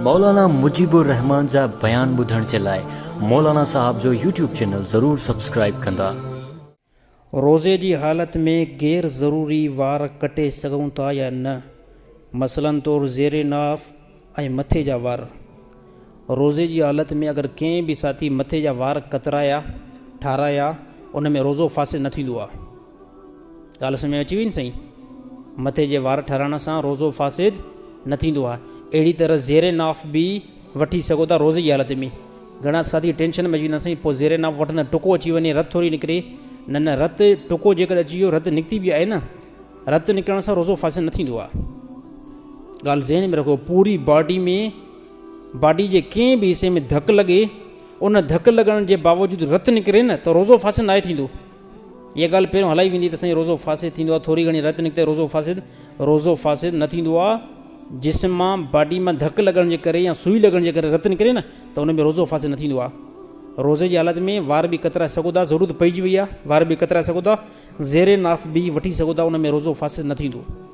मौलाना मुजीबुर रहमान जा बयान ॿुधण जे लाइ मौलाना साहब जो यूट्यूब चैनल ज़रूर सब्सक्राइब कंदा। रोज़े जी हालत में गैर ज़रूरी वार कटे सघूं था या न, मसलन तौर ज़ेरे नाफ़ ऐं मथे जा वार। रोज़े जी हालत में अगर कंहिं बि साथी मथे जा वार कतराया ठाराया उन में रोज़ो फासिद न थींदो आहे। ॻाल्हि सम्झ में अची वई न सही। मथे जे वार ठाराइण सां रोज़ो फासिद न थींदो आहे। अहिड़ी तरह ज़ेरे नाफ़ बि वठी सघो था रोज़े जी हालत में। घणा साथी टेंशन में अची वेंदा साईं, पोइ ज़ेरे नाफ़ वठंदा टुको अची वञे, रत थोरी निकिरे। न रत टुको जेकर अची वियो, रत निकिती बि आहे न, रत निकिरण सां रोज़ो फासिद न थींदो आहे। ॻाल्हि ज़हन में रखो, पूरी बॉडी जे कंहिं बि हिसे में धकु लॻे, उन धकु लॻण जे बावजूदि रत निकिरे न, त रोज़ो फासिद न आहे थींदो। इहा ॻाल्हि पहिरियों हलाई वेंदी त साईं रोज़ो फासिद थींदो आहे, थोरी घणी रत निकिते रोज़ो फासिद न थींदो आहे। जिस्म मां बॉडी मां धकु लॻण जे करे या सुई लॻण जे करे रत निकिरे न, त उन में रोज़ो फासिद न थींदो आहे। रोज़े जी हालत में वार बि कतराए सघो था, ज़रूरत पइजी वई आहे, वार बि कतराए सघो था, ज़ेरे नाफ़ बि वठी सघो था, उन में रोज़ो फासिद न थींदो।